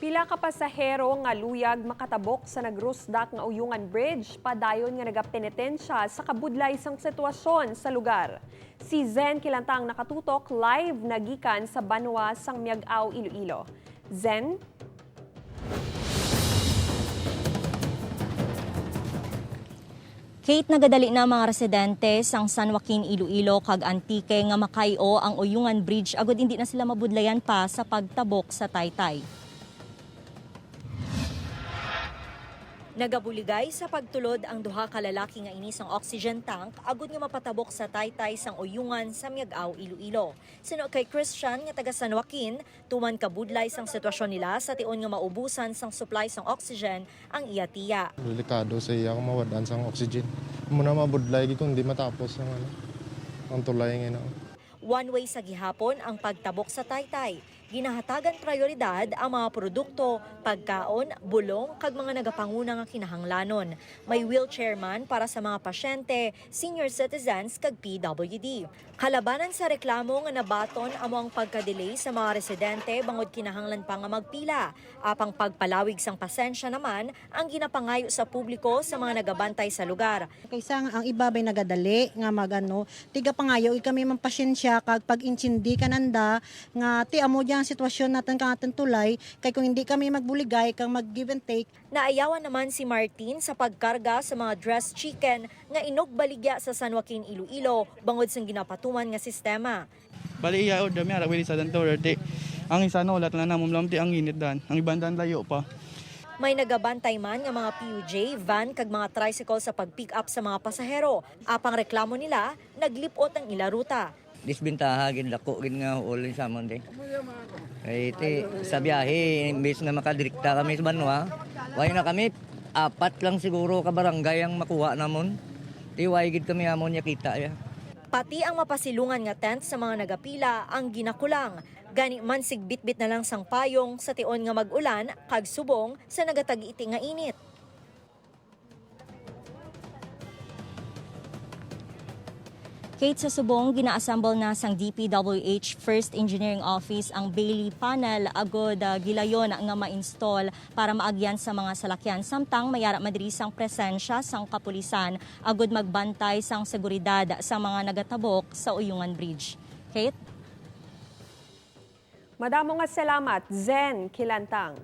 Pila ka pasahero nga luyag makatabok sa nagrusdak nga Uyungan Bridge padayon nga nagapenitensya sa kabudlay sang sitwasyon sa lugar. Si Zen Kilantang nakatutok live nagikan sa Banwa sang Miag-aw, Iloilo. Zen? Kate, nagadali na mga residente sang San Joaquin, Iloilo kag Antique nga makayo ang Uyungan Bridge agud hindi na sila mabudlayan pa sa pagtabok sa Taytay. Nagabuligay sa pagtulod ang duha ka lalaki nga inis ang oxygen tank agud nga mapatabok sa Taytay sang Uyungan sa Miag-aw, Iloilo. Sino kay Christian nga taga San Joaquin, tuman kabudlay sang sitwasyon nila sa tion nga maubusan sang supply sang oxygen ang iya tiya. Delikado sa iya kung mawadaan sang oxygen. Muna mabudlay kung di matapos ang tulay ngayon. One way sa gihapon ang pagtabok sa Taytay. Ginahatagan prioridad ang mga produkto, pagkaon, bulong kag mga nagapanguna nga kinahanglanon. May wheelchair man para sa mga pasyente, senior citizens kag PWD. Kalabanan sa reklamo nga nabaton amo ang pagka-delay sa mga residente bangod kinahanglan pa nga magpila. Apang pagpalawig sang pasensya naman ang ginapangayo sa publiko sa mga nagabantay sa lugar. Kaysa ang iba bay nagadali nga magano, tiga pangayo kami man pasyensya kag pag insindi kananda nga ti amo ang sitwasyon natin kang ating tulay kay kung hindi kami magbuligay kang mag give and take. Naayawan naman si Martin sa pagkarga sa mga dressed chicken nga inog baligya sa San Joaquin, Iloilo bangod sang ginapatuman nga sistema. Bali iya dami ara wili sa danto dati. Ang isa no lat na namom lamti ang init dan. Ang ibang dan layo pa. May nagabantay man nga mga PUJ, van kag mga tricycle sa pag-pick up sa mga pasahero. Apang reklamo nila, naglipot ang ila ruta. Disbentaha gid dako gid nga ulin sa amon din. Kay ti sa biyahe imbes na makadirikta kami sa Banwa, way na kami apat lang siguro ka barangay ang makuha namon. Ti way gid kami amon nya kita ya. Pati ang mapasilungan nga tent sa mga nagapila ang ginakulang. Gani man sigbitbit na lang sang payong sa tion nga mag-ulan kag subong sa nagatag-iti nga init. Kate, sa subong, gina-assemble na sang DPWH First Engineering Office ang Bailey Panel agod gilayon nga ma-install para maagyan sa mga salakyan. Samtang mayara madiri sang presensya sang kapulisan agod magbantay sang seguridad sa mga nagatabok sa Uyungan Bridge. Kate? Madamo nga salamat, Zen Kilantang.